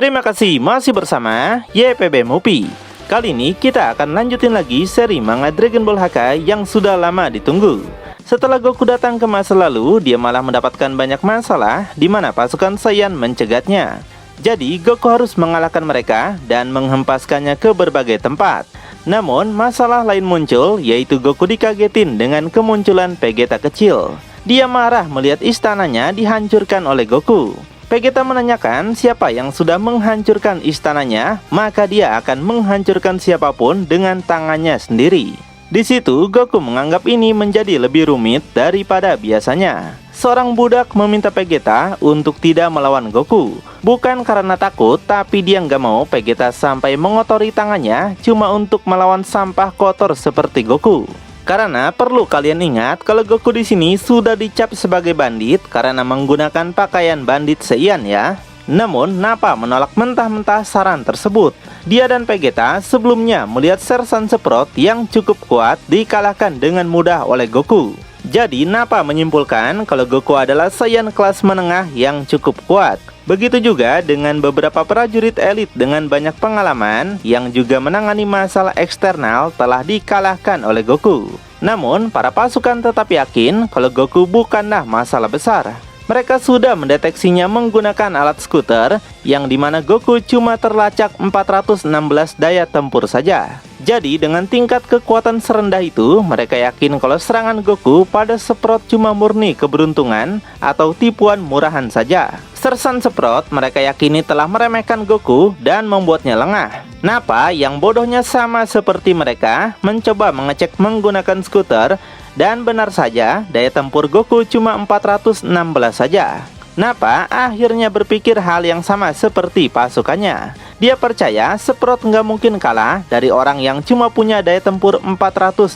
Terima kasih masih bersama YPB Movie. Kali ini kita akan lanjutin lagi seri manga Dragon Ball HK yang sudah lama ditunggu. Setelah Goku datang ke masa lalu, dia malah mendapatkan banyak masalah di mana pasukan Saiyan mencegatnya. Jadi Goku harus mengalahkan mereka dan menghempaskannya ke berbagai tempat. Namun masalah lain muncul, yaitu Goku dikagetin dengan kemunculan Vegeta kecil. Dia marah melihat istananya dihancurkan oleh Goku. Vegeta menanyakan siapa yang sudah menghancurkan istananya, maka dia akan menghancurkan siapapun dengan tangannya sendiri. Di situ Goku menganggap ini menjadi lebih rumit daripada biasanya. Seorang budak meminta Vegeta untuk tidak melawan Goku. Bukan karena takut, tapi dia nggak mau Vegeta sampai mengotori tangannya cuma untuk melawan sampah kotor seperti Goku. Karena perlu kalian ingat kalau Goku di sini sudah dicap sebagai bandit karena menggunakan pakaian bandit Saiyan ya. Namun Nappa menolak mentah-mentah saran tersebut. Dia dan Vegeta sebelumnya melihat Sersan Sprout yang cukup kuat dikalahkan dengan mudah oleh Goku. Jadi Nappa menyimpulkan kalau Goku adalah Saiyan kelas menengah yang cukup kuat. Begitu juga dengan beberapa prajurit elit dengan banyak pengalaman yang juga menangani masalah eksternal telah dikalahkan oleh Goku. Namun para pasukan tetap yakin kalau Goku bukanlah masalah besar. Mereka sudah mendeteksinya menggunakan alat skuter yang dimana Goku cuma terlacak 416 daya tempur saja. Jadi dengan tingkat kekuatan serendah itu, mereka yakin kalau serangan Goku pada Sprout cuma murni keberuntungan atau tipuan murahan saja. Sersan Sprout mereka yakini telah meremehkan Goku dan membuatnya lengah. Nappa yang bodohnya sama seperti mereka mencoba mengecek menggunakan skuter. Dan benar saja, daya tempur Goku cuma 416 saja. Nappa akhirnya berpikir hal yang sama seperti pasukannya. Dia percaya Sprout nggak mungkin kalah dari orang yang cuma punya daya tempur 416.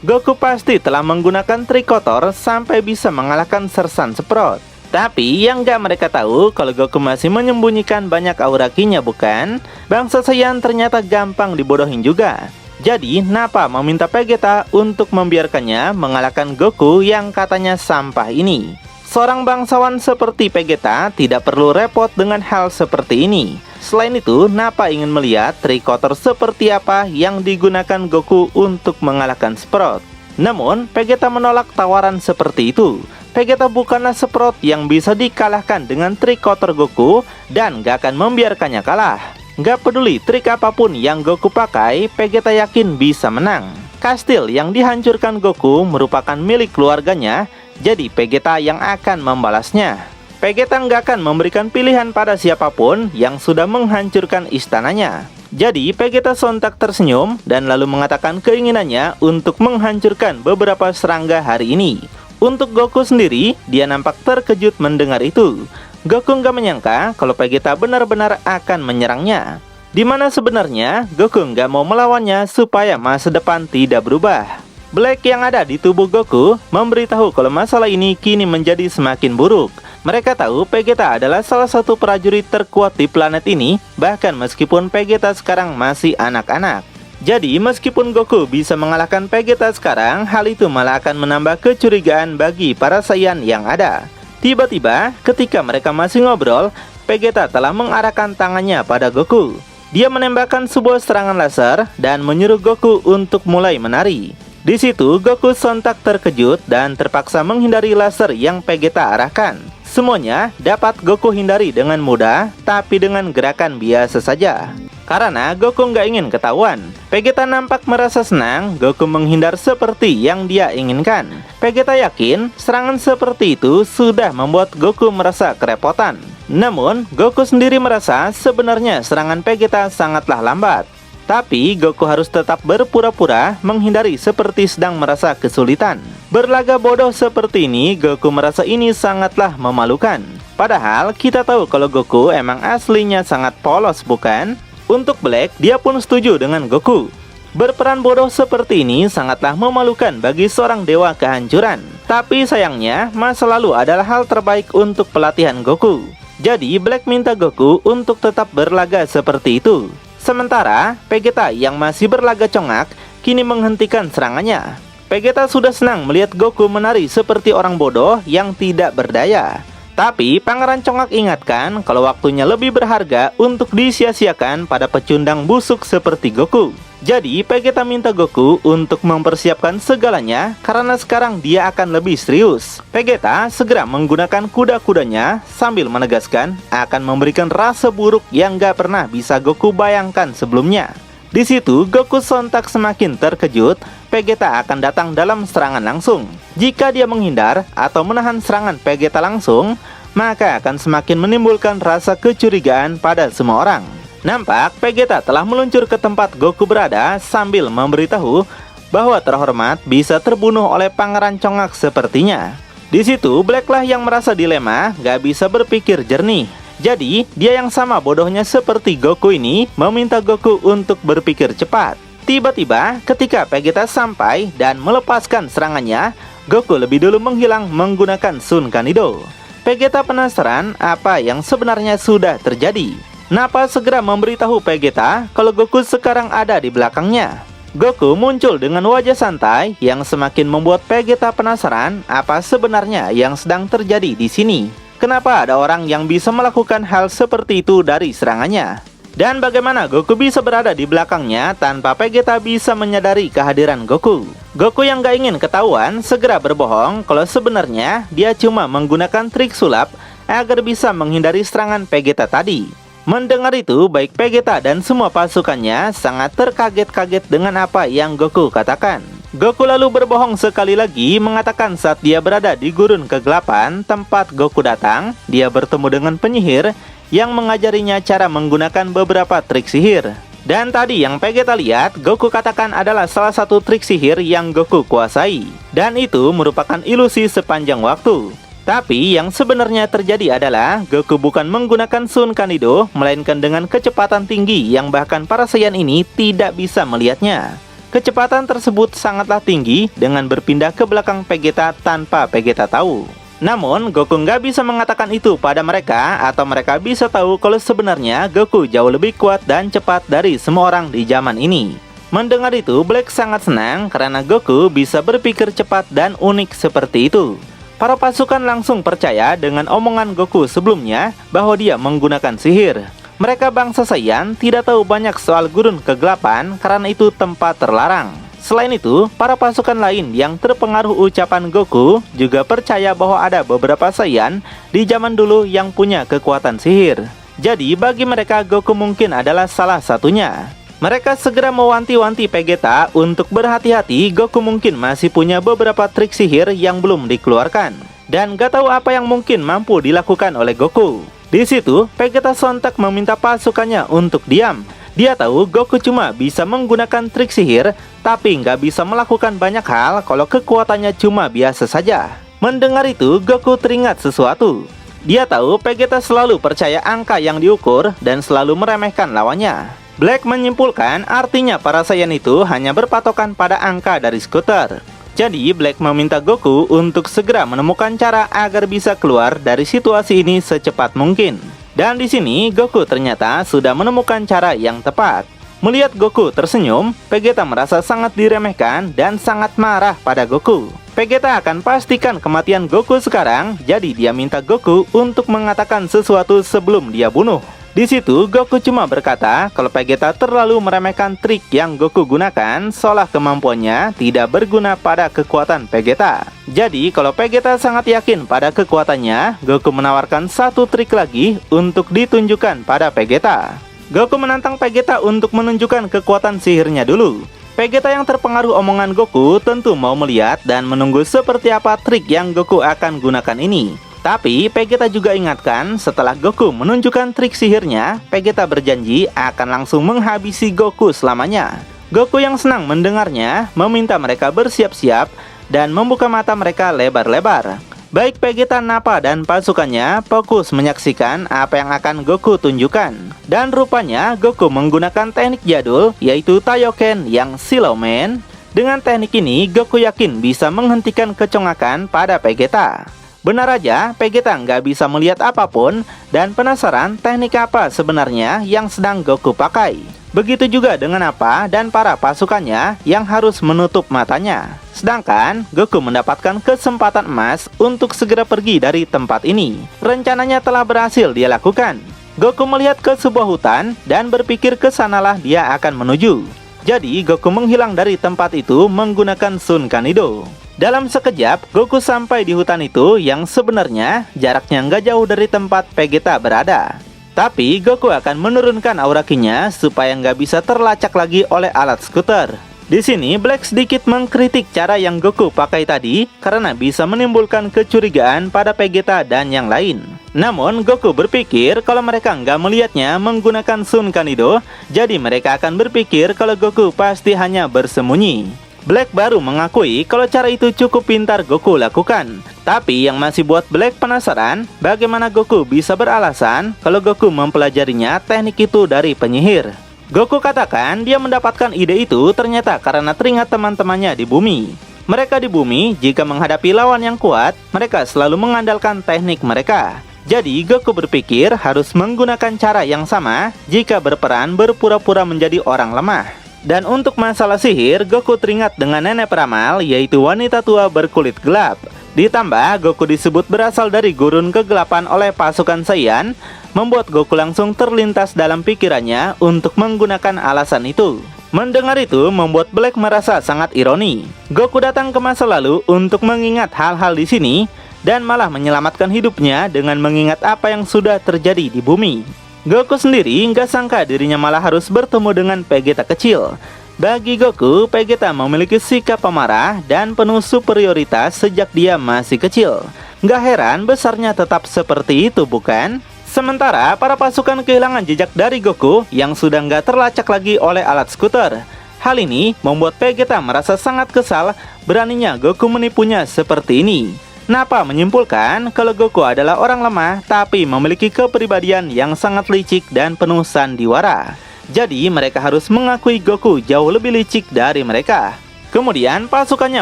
Goku pasti telah menggunakan trik kotor sampai bisa mengalahkan Sersan Sprout. Tapi yang nggak mereka tahu kalau Goku masih menyembunyikan banyak aura ki-nya bukan? Bangsa Saiyan ternyata gampang dibodohin juga. Jadi Nappa meminta Vegeta untuk membiarkannya mengalahkan Goku yang katanya sampah ini. Seorang bangsawan seperti Vegeta tidak perlu repot dengan hal seperti ini. Selain itu, Nappa ingin melihat trik kotor seperti apa yang digunakan Goku untuk mengalahkan Sprout. Namun, Vegeta menolak tawaran seperti itu. Vegeta bukanlah Sprout yang bisa dikalahkan dengan trik kotor Goku dan gak akan membiarkannya kalah. Gak peduli trik apapun yang Goku pakai, Vegeta yakin bisa menang. Kastil yang dihancurkan Goku merupakan milik keluarganya, jadi Vegeta yang akan membalasnya. Vegeta nggak akan memberikan pilihan pada siapapun yang sudah menghancurkan istananya. Jadi Vegeta sontak tersenyum dan lalu mengatakan keinginannya untuk menghancurkan beberapa serangga hari ini. Untuk Goku sendiri, dia nampak terkejut mendengar itu. Goku nggak menyangka kalau Vegeta benar-benar akan menyerangnya. Dimana sebenarnya Goku nggak mau melawannya supaya masa depan tidak berubah. Black yang ada di tubuh Goku memberitahu kalau masalah ini kini menjadi semakin buruk. Mereka tahu Vegeta adalah salah satu prajurit terkuat di planet ini, bahkan meskipun Vegeta sekarang masih anak-anak. Jadi meskipun Goku bisa mengalahkan Vegeta sekarang, hal itu malah akan menambah kecurigaan bagi para Saiyan yang ada. Tiba-tiba, ketika mereka masih ngobrol, Vegeta telah mengarahkan tangannya pada Goku. Dia menembakkan sebuah serangan laser dan menyuruh Goku untuk mulai menari. Di situ, Goku sontak terkejut dan terpaksa menghindari laser yang Vegeta arahkan. Semuanya dapat Goku hindari dengan mudah, tapi dengan gerakan biasa saja. Karena Goku nggak ingin ketahuan, Vegeta nampak merasa senang Goku menghindar seperti yang dia inginkan. Vegeta yakin serangan seperti itu sudah membuat Goku merasa kerepotan. Namun, Goku sendiri merasa sebenarnya serangan Vegeta sangatlah lambat. Tapi Goku harus tetap berpura-pura menghindari seperti sedang merasa kesulitan. Berlaga bodoh seperti ini, Goku merasa ini sangatlah memalukan. Padahal kita tahu kalau Goku emang aslinya sangat polos bukan? Untuk Black, dia pun setuju dengan Goku. Berperan bodoh seperti ini sangatlah memalukan bagi seorang dewa kehancuran. Tapi sayangnya, masa lalu adalah hal terbaik untuk pelatihan Goku. Jadi Black minta Goku untuk tetap berlaga seperti itu. Sementara Vegeta yang masih berlaga congak kini menghentikan serangannya. Vegeta sudah senang melihat Goku menari seperti orang bodoh yang tidak berdaya. Tapi Pangeran Congak ingatkan kalau waktunya lebih berharga untuk disia-siakan pada pecundang busuk seperti Goku. Jadi Vegeta minta Goku untuk mempersiapkan segalanya karena sekarang dia akan lebih serius. Vegeta segera menggunakan kuda-kudanya sambil menegaskan akan memberikan rasa buruk yang gak pernah bisa Goku bayangkan sebelumnya. Di situ Goku sontak semakin terkejut. Vegeta akan datang dalam serangan langsung. Jika dia menghindar atau menahan serangan Vegeta langsung, maka akan semakin menimbulkan rasa kecurigaan pada semua orang. Nampak Vegeta telah meluncur ke tempat Goku berada sambil memberitahu bahwa terhormat bisa terbunuh oleh Pangeran Congak sepertinya. Di situ Black lah yang merasa dilema, gak bisa berpikir jernih. Jadi dia yang sama bodohnya seperti Goku ini meminta Goku untuk berpikir cepat. Tiba-tiba ketika Vegeta sampai dan melepaskan serangannya, Goku lebih dulu menghilang menggunakan Sun Kanido. Vegeta penasaran apa yang sebenarnya sudah terjadi. Nappa segera memberitahu Vegeta kalau Goku sekarang ada di belakangnya. Goku muncul dengan wajah santai yang semakin membuat Vegeta penasaran apa sebenarnya yang sedang terjadi di sini. Kenapa ada orang yang bisa melakukan hal seperti itu dari serangannya? Dan bagaimana Goku bisa berada di belakangnya tanpa Vegeta bisa menyadari kehadiran Goku? Goku yang gak ingin ketahuan segera berbohong kalau sebenarnya dia cuma menggunakan trik sulap agar bisa menghindari serangan Vegeta tadi. Mendengar itu, baik Vegeta dan semua pasukannya sangat terkaget-kaget dengan apa yang Goku katakan. Goku lalu berbohong sekali lagi mengatakan saat dia berada di gurun kegelapan tempat Goku datang, dia bertemu dengan penyihir yang mengajarinya cara menggunakan beberapa trik sihir. Dan tadi yang Vegeta lihat, Goku katakan adalah salah satu trik sihir yang Goku kuasai. Dan itu merupakan ilusi sepanjang waktu. Tapi yang sebenarnya terjadi adalah Goku bukan menggunakan Sun Kanido, melainkan dengan kecepatan tinggi yang bahkan para Saiyan ini tidak bisa melihatnya. Kecepatan tersebut sangatlah tinggi dengan berpindah ke belakang Vegeta tanpa Vegeta tahu. Namun Goku nggak bisa mengatakan itu pada mereka atau mereka bisa tahu kalau sebenarnya Goku jauh lebih kuat dan cepat dari semua orang di zaman ini. Mendengar itu Black sangat senang karena Goku bisa berpikir cepat dan unik seperti itu. Para pasukan langsung percaya dengan omongan Goku sebelumnya bahwa dia menggunakan sihir. Mereka bangsa Saiyan tidak tahu banyak soal gurun kegelapan karena itu tempat terlarang. Selain itu, para pasukan lain yang terpengaruh ucapan Goku juga percaya bahwa ada beberapa Saiyan di zaman dulu yang punya kekuatan sihir. Jadi bagi mereka Goku mungkin adalah salah satunya. Mereka segera mewanti-wanti Vegeta untuk berhati-hati. Goku mungkin masih punya beberapa trik sihir yang belum dikeluarkan. Dan gak tahu apa yang mungkin mampu dilakukan oleh Goku. Di situ, Vegeta sontak meminta pasukannya untuk diam. Dia tahu Goku cuma bisa menggunakan trik sihir, tapi nggak bisa melakukan banyak hal kalau kekuatannya cuma biasa saja. Mendengar itu, Goku teringat sesuatu. Dia tahu Vegeta selalu percaya angka yang diukur dan selalu meremehkan lawannya. Black menyimpulkan artinya para Saiyan itu hanya berpatokan pada angka dari skuter. Jadi Black meminta Goku untuk segera menemukan cara agar bisa keluar dari situasi ini secepat mungkin. Dan di sini Goku ternyata sudah menemukan cara yang tepat. Melihat Goku tersenyum, Vegeta merasa sangat diremehkan dan sangat marah pada Goku. Vegeta akan pastikan kematian Goku sekarang, jadi dia minta Goku untuk mengatakan sesuatu sebelum dia bunuh. Di situ Goku cuma berkata kalau Vegeta terlalu meremehkan trik yang Goku gunakan, seolah kemampuannya tidak berguna pada kekuatan Vegeta. Jadi kalau Vegeta sangat yakin pada kekuatannya, Goku menawarkan satu trik lagi untuk ditunjukkan pada Vegeta. Goku menantang Vegeta untuk menunjukkan kekuatan sihirnya dulu. Vegeta yang terpengaruh omongan Goku tentu mau melihat dan menunggu seperti apa trik yang Goku akan gunakan ini. Tapi Vegeta juga ingatkan setelah Goku menunjukkan trik sihirnya, Vegeta berjanji akan langsung menghabisi Goku selamanya. Goku yang senang mendengarnya meminta mereka bersiap-siap dan membuka mata mereka lebar-lebar. Baik Vegeta, Nappa, dan pasukannya fokus menyaksikan apa yang akan Goku tunjukkan. Dan rupanya Goku menggunakan teknik jadul yaitu Taioken yang Slow Man. Dengan teknik ini Goku yakin bisa menghentikan kecongakan pada Vegeta. Benar aja, Vegeta nggak bisa melihat apapun dan penasaran teknik apa sebenarnya yang sedang Goku pakai. Begitu juga dengan apa dan para pasukannya yang harus menutup matanya. Sedangkan Goku mendapatkan kesempatan emas untuk segera pergi dari tempat ini. Rencananya telah berhasil dia lakukan. Goku melihat ke sebuah hutan dan berpikir ke sanalah dia akan menuju. Jadi Goku menghilang dari tempat itu menggunakan Sun Kanido. Dalam sekejap, Goku sampai di hutan itu yang sebenarnya jaraknya nggak jauh dari tempat Vegeta berada. Tapi Goku akan menurunkan aura Ki-nya supaya nggak bisa terlacak lagi oleh alat skuter. Di sini Black sedikit mengkritik cara yang Goku pakai tadi karena bisa menimbulkan kecurigaan pada Vegeta dan yang lain. Namun Goku berpikir kalau mereka nggak melihatnya menggunakan Sun Kanido, jadi mereka akan berpikir kalau Goku pasti hanya bersembunyi. Black baru mengakui kalau cara itu cukup pintar Goku lakukan. Tapi yang masih buat Black penasaran, bagaimana Goku bisa beralasan kalau Goku mempelajarinya teknik itu dari penyihir. Goku katakan dia mendapatkan ide itu ternyata karena teringat teman-temannya di bumi. Mereka di bumi, jika menghadapi lawan yang kuat, mereka selalu mengandalkan teknik mereka. Jadi Goku berpikir harus menggunakan cara yang sama jika berperan berpura-pura menjadi orang lemah. Dan untuk masalah sihir, Goku teringat dengan nenek peramal, yaitu wanita tua berkulit gelap. Ditambah, Goku disebut berasal dari gurun kegelapan oleh pasukan Saiyan, membuat Goku langsung terlintas dalam pikirannya untuk menggunakan alasan itu. Mendengar itu, membuat Black merasa sangat ironi. Goku datang ke masa lalu untuk mengingat hal-hal di sini, dan malah menyelamatkan hidupnya dengan mengingat apa yang sudah terjadi di bumi. Goku sendiri nggak sangka dirinya malah harus bertemu dengan Vegeta kecil. Bagi Goku, Vegeta memiliki sikap pemarah dan penuh superioritas sejak dia masih kecil. Nggak heran besarnya tetap seperti itu, bukan? Sementara para pasukan kehilangan jejak dari Goku yang sudah nggak terlacak lagi oleh alat skuter. Hal ini membuat Vegeta merasa sangat kesal beraninya Goku menipunya seperti ini. Nappa menyimpulkan kalau Goku adalah orang lemah tapi memiliki kepribadian yang sangat licik dan penuh sandiwara. Jadi mereka harus mengakui Goku jauh lebih licik dari mereka. Kemudian pasukannya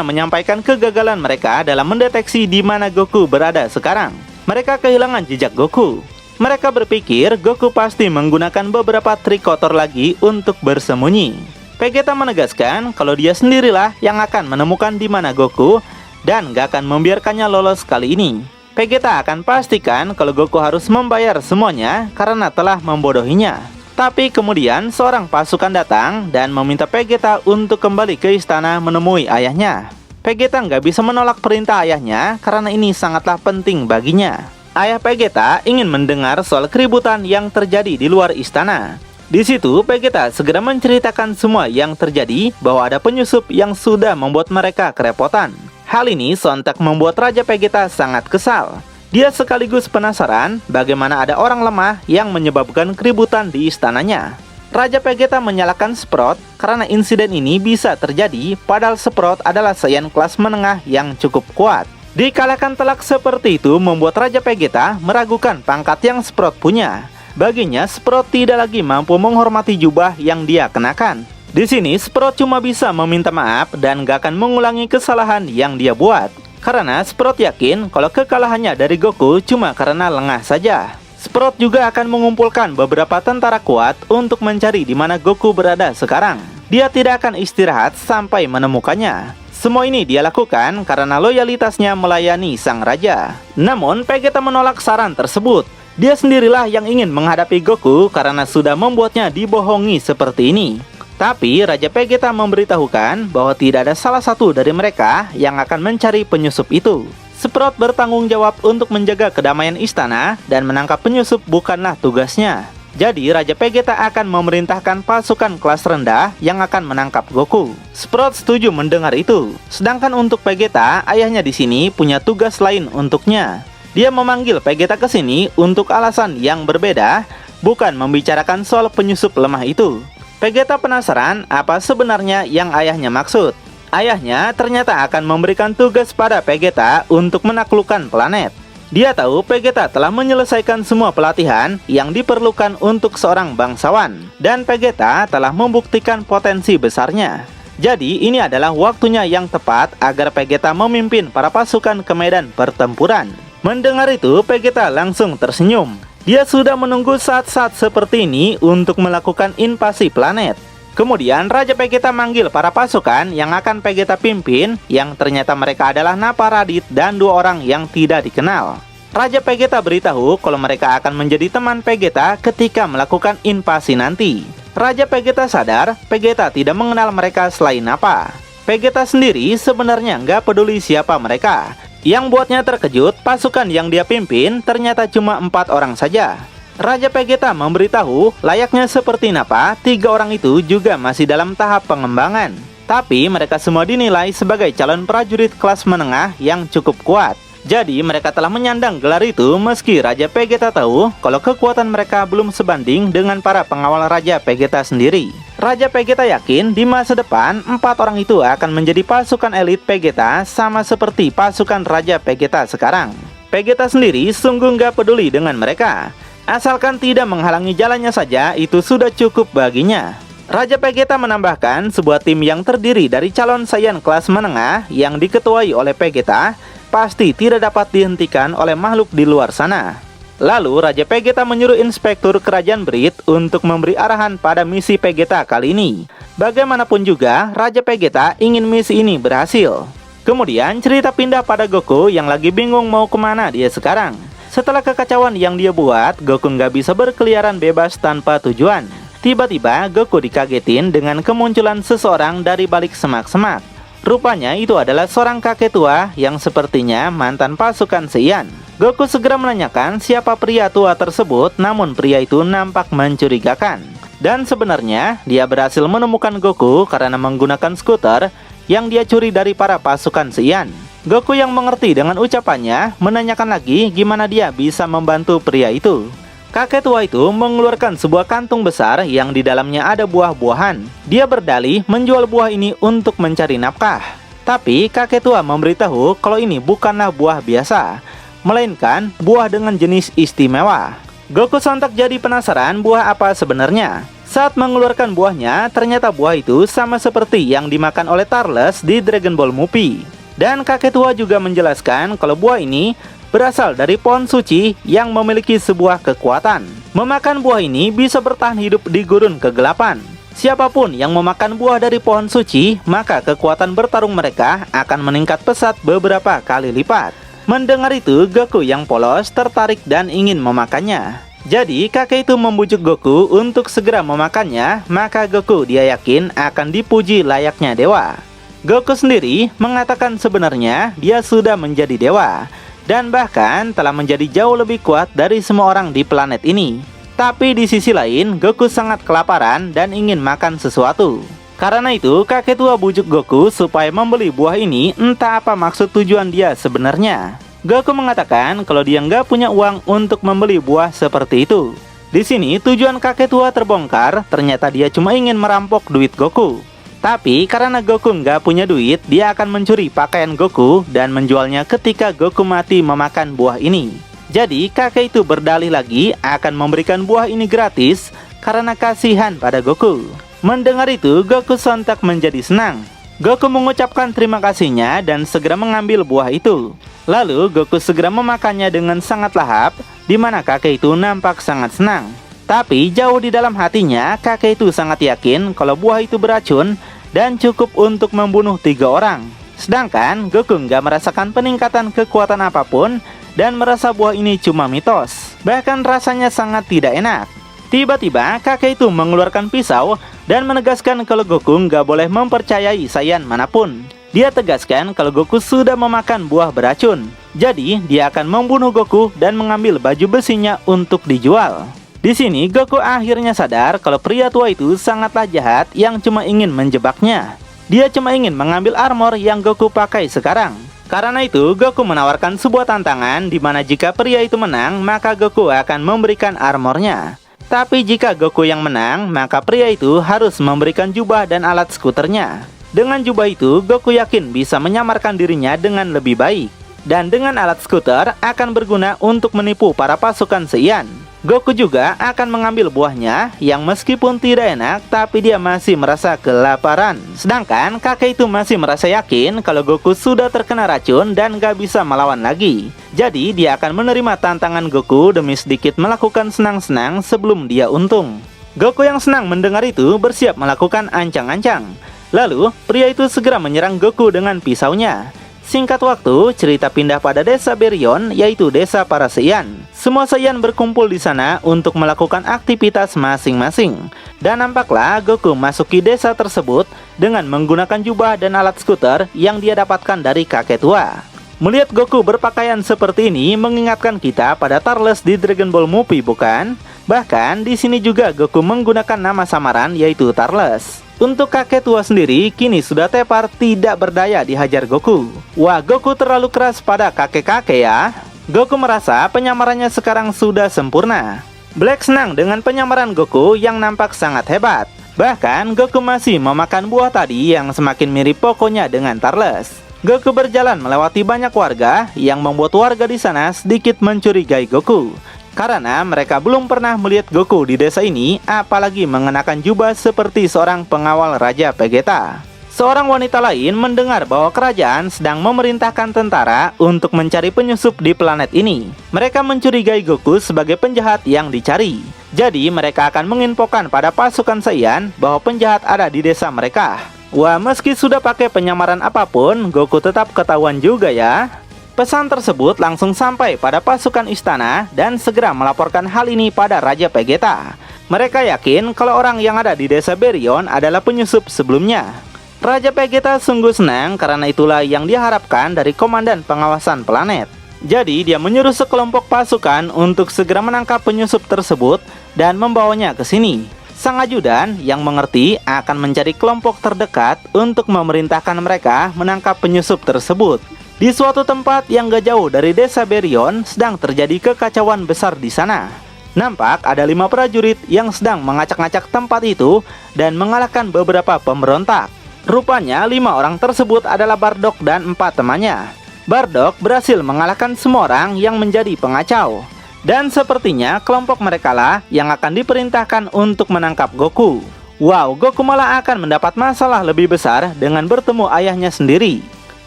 menyampaikan kegagalan mereka dalam mendeteksi di mana Goku berada sekarang. Mereka kehilangan jejak Goku. Mereka berpikir Goku pasti menggunakan beberapa trik kotor lagi untuk bersembunyi. Vegeta menegaskan kalau dia sendirilah yang akan menemukan di mana Goku dan gak akan membiarkannya lolos kali ini. Vegeta akan pastikan kalau Goku harus membayar semuanya karena telah membodohinya. Tapi kemudian seorang pasukan datang dan meminta Vegeta untuk kembali ke istana menemui ayahnya. Vegeta nggak bisa menolak perintah ayahnya karena ini sangatlah penting baginya. Ayah Vegeta ingin mendengar soal keributan yang terjadi di luar istana. Di situ Vegeta segera menceritakan semua yang terjadi, bahwa ada penyusup yang sudah membuat mereka kerepotan. Hal ini sontak membuat Raja Vegeta sangat kesal. Dia sekaligus penasaran bagaimana ada orang lemah yang menyebabkan keributan di istananya. Raja Vegeta menyalahkan Sprout karena insiden ini bisa terjadi padahal Sprout adalah Saiyan kelas menengah yang cukup kuat. Dikalahkan telak seperti itu membuat Raja Vegeta meragukan pangkat yang Sprout punya. Baginya Sprout tidak lagi mampu menghormati jubah yang dia kenakan. Di sini Sprout cuma bisa meminta maaf dan gak akan mengulangi kesalahan yang dia buat. Karena Sprout yakin kalau kekalahannya dari Goku cuma karena lengah saja. Sprout juga akan mengumpulkan beberapa tentara kuat untuk mencari di mana Goku berada sekarang. Dia tidak akan istirahat sampai menemukannya. Semua ini dia lakukan karena loyalitasnya melayani sang raja. Namun Vegeta menolak saran tersebut. Dia sendirilah yang ingin menghadapi Goku karena sudah membuatnya dibohongi seperti ini. Tapi Raja Vegeta memberitahukan bahwa tidak ada salah satu dari mereka yang akan mencari penyusup itu. Sprout bertanggung jawab untuk menjaga kedamaian istana dan menangkap penyusup bukanlah tugasnya. Jadi Raja Vegeta akan memerintahkan pasukan kelas rendah yang akan menangkap Goku. Sprout setuju mendengar itu. Sedangkan untuk Vegeta, ayahnya di sini punya tugas lain untuknya. Dia memanggil Vegeta ke sini untuk alasan yang berbeda, bukan membicarakan soal penyusup lemah itu. Vegeta penasaran apa sebenarnya yang ayahnya maksud. Ayahnya ternyata akan memberikan tugas pada Vegeta untuk menaklukkan planet. Dia tahu Vegeta telah menyelesaikan semua pelatihan yang diperlukan untuk seorang bangsawan. Dan Vegeta telah membuktikan potensi besarnya. Jadi ini adalah waktunya yang tepat agar Vegeta memimpin para pasukan ke medan pertempuran. Mendengar itu, Vegeta langsung tersenyum. Dia sudah menunggu saat-saat seperti ini untuk melakukan invasi planet. Kemudian Raja Vegeta manggil para pasukan yang akan Vegeta pimpin, yang ternyata mereka adalah Nappa, Raditz, dan 2 orang yang tidak dikenal. Raja Vegeta beritahu kalau mereka akan menjadi teman Vegeta ketika melakukan invasi nanti. Raja Vegeta sadar Vegeta tidak mengenal mereka selain Nappa. Vegeta sendiri sebenarnya nggak peduli siapa mereka. Yang buatnya terkejut, pasukan yang dia pimpin ternyata cuma 4 orang saja. Raja Vegeta memberitahu, layaknya seperti Nappa, 3 orang itu juga masih dalam tahap pengembangan. Tapi mereka semua dinilai sebagai calon prajurit kelas menengah yang cukup kuat. Jadi mereka telah menyandang gelar itu meski Raja Vegeta tahu kalau kekuatan mereka belum sebanding dengan para pengawal Raja Vegeta sendiri. Raja Vegeta yakin di masa depan 4 orang itu akan menjadi pasukan elit Vegeta sama seperti pasukan Raja Vegeta sekarang. Vegeta sendiri sungguh nggak peduli dengan mereka. Asalkan tidak menghalangi jalannya saja, itu sudah cukup baginya. Raja Vegeta menambahkan sebuah tim yang terdiri dari calon Saiyan kelas menengah yang diketuai oleh Vegeta pasti tidak dapat dihentikan oleh makhluk di luar sana. Lalu Raja Vegeta menyuruh Inspektur Kerajaan Brit untuk memberi arahan pada misi Vegeta kali ini. Bagaimanapun juga, Raja Vegeta ingin misi ini berhasil. Kemudian cerita pindah pada Goku yang lagi bingung mau kemana dia sekarang. Setelah kekacauan yang dia buat, Goku nggak bisa berkeliaran bebas tanpa tujuan. Tiba-tiba Goku dikagetin dengan kemunculan seseorang dari balik semak-semak. Rupanya itu adalah seorang kakek tua yang sepertinya mantan pasukan Saiyan. Goku segera menanyakan siapa pria tua tersebut, namun pria itu nampak mencurigakan. Dan sebenarnya dia berhasil menemukan Goku karena menggunakan skuter yang dia curi dari para pasukan Saiyan. Goku yang mengerti dengan ucapannya menanyakan lagi gimana dia bisa membantu pria itu. Kakek tua itu mengeluarkan sebuah kantung besar yang di dalamnya ada buah-buahan. Dia berdalih menjual buah ini untuk mencari nafkah. Tapi kakek tua memberitahu kalau ini bukanlah buah biasa, melainkan buah dengan jenis istimewa. Goku sontak jadi penasaran buah apa sebenarnya. Saat mengeluarkan buahnya, ternyata buah itu sama seperti yang dimakan oleh Turles di Dragon Ball Movie. Dan kakek tua juga menjelaskan kalau buah ini berasal dari pohon suci yang memiliki sebuah kekuatan. Memakan buah ini bisa bertahan hidup di gurun kegelapan. Siapapun yang memakan buah dari pohon suci, maka kekuatan bertarung mereka akan meningkat pesat beberapa kali lipat. Mendengar itu, Goku yang polos tertarik dan ingin memakannya. Jadi kakek itu membujuk Goku untuk segera memakannya, maka Goku dia yakin akan dipuji layaknya dewa. Goku sendiri mengatakan sebenarnya dia sudah menjadi dewa, dan bahkan telah menjadi jauh lebih kuat dari semua orang di planet ini. Tapi di sisi lain, Goku sangat kelaparan dan ingin makan sesuatu. Karena itu, kakek tua bujuk Goku supaya membeli buah ini, entah apa maksud tujuan dia sebenarnya. Goku mengatakan kalau dia nggak punya uang untuk membeli buah seperti itu. Di sini, tujuan kakek tua terbongkar, ternyata dia cuma ingin merampok duit Goku. Tapi karena Goku nggak punya duit, dia akan mencuri pakaian Goku dan menjualnya ketika Goku mati memakan buah ini. Jadi kakek itu berdalih lagi akan memberikan buah ini gratis karena kasihan pada Goku. Mendengar itu, Goku sontak menjadi senang. Goku mengucapkan terima kasihnya dan segera mengambil buah itu. Lalu Goku segera memakannya dengan sangat lahap, di mana kakek itu nampak sangat senang. Tapi jauh di dalam hatinya, kakek itu sangat yakin kalau buah itu beracun dan cukup untuk membunuh 3 orang. Sedangkan Goku nggak merasakan peningkatan kekuatan apapun dan merasa buah ini cuma mitos. Bahkan rasanya sangat tidak enak. Tiba-tiba kakek itu mengeluarkan pisau dan menegaskan kalau Goku nggak boleh mempercayai Saiyan manapun. Dia tegaskan kalau Goku sudah memakan buah beracun. Jadi dia akan membunuh Goku dan mengambil baju besinya untuk dijual. Di sini Goku akhirnya sadar kalau pria tua itu sangatlah jahat yang cuma ingin menjebaknya. Dia cuma ingin mengambil armor yang Goku pakai sekarang. Karena itu Goku menawarkan sebuah tantangan di mana jika pria itu menang, maka Goku akan memberikan armornya. Tapi jika Goku yang menang, maka pria itu harus memberikan jubah dan alat skuternya. Dengan jubah itu, Goku yakin bisa menyamarkan dirinya dengan lebih baik. Dan dengan alat skuter akan berguna untuk menipu para pasukan Saiyan. Goku juga akan mengambil buahnya yang meskipun tidak enak tapi dia masih merasa kelaparan. Sedangkan kakek itu masih merasa yakin kalau Goku sudah terkena racun dan gak bisa melawan lagi. Jadi dia akan menerima tantangan Goku demi sedikit melakukan senang-senang sebelum dia untung. Goku yang senang mendengar itu bersiap melakukan ancang-ancang. Lalu pria itu segera menyerang Goku dengan pisaunya. Singkat waktu, cerita pindah pada desa Berion, yaitu desa para Saiyan. Semua Saiyan berkumpul di sana untuk melakukan aktivitas masing-masing. Dan nampaklah Goku masuki desa tersebut dengan menggunakan jubah dan alat skuter yang dia dapatkan dari kakek tua. Melihat Goku berpakaian seperti ini mengingatkan kita pada Turles di Dragon Ball Movie, bukan? Bahkan di sini juga Goku menggunakan nama samaran yaitu Turles. Untuk kakek tua sendiri kini sudah tepar tidak berdaya dihajar Goku. Wah, Goku terlalu keras pada kakek-kakek ya. Goku merasa penyamarannya sekarang sudah sempurna. Black senang dengan penyamaran Goku yang nampak sangat hebat. Bahkan Goku masih memakan buah tadi yang semakin mirip pokoknya dengan Turles. Goku berjalan melewati banyak warga yang membuat warga di sana sedikit mencurigai Goku. Karena mereka belum pernah melihat Goku di desa ini, apalagi mengenakan jubah seperti seorang pengawal Raja Vegeta. Seorang wanita lain mendengar bahwa kerajaan sedang memerintahkan tentara untuk mencari penyusup di planet ini. Mereka mencurigai Goku sebagai penjahat yang dicari. Jadi mereka akan menginfokan pada pasukan Saiyan bahwa penjahat ada di desa mereka. Wah, meski sudah pakai penyamaran apapun, Goku tetap ketahuan juga ya. Pesan tersebut langsung sampai pada pasukan istana dan segera melaporkan hal ini pada Raja Vegeta. Mereka yakin kalau orang yang ada di desa Berion adalah penyusup sebelumnya. Raja Vegeta sungguh senang karena itulah yang diharapkan dari komandan pengawasan planet. Jadi dia menyuruh sekelompok pasukan untuk segera menangkap penyusup tersebut dan membawanya ke sini. Sang ajudan yang mengerti akan mencari kelompok terdekat untuk memerintahkan mereka menangkap penyusup tersebut. Di suatu tempat yang gak jauh dari desa Berion sedang terjadi kekacauan besar di sana. Nampak ada 5 prajurit yang sedang mengacak-ngacak tempat itu dan mengalahkan beberapa pemberontak. Rupanya 5 orang tersebut adalah Bardock dan 4 temannya. Bardock berhasil mengalahkan semua orang yang menjadi pengacau. Dan sepertinya kelompok mereka lah yang akan diperintahkan untuk menangkap Goku. Wow, Goku malah akan mendapat masalah lebih besar dengan bertemu ayahnya sendiri.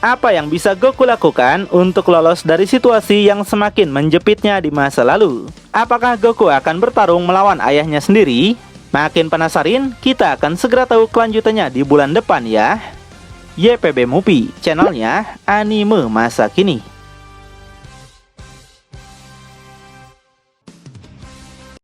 Apa yang bisa Goku lakukan untuk lolos dari situasi yang semakin menjepitnya di masa lalu? Apakah Goku akan bertarung melawan ayahnya sendiri? Makin penasaran? Kita akan segera tahu kelanjutannya di bulan depan ya. YPB Movie, channelnya anime masa kini.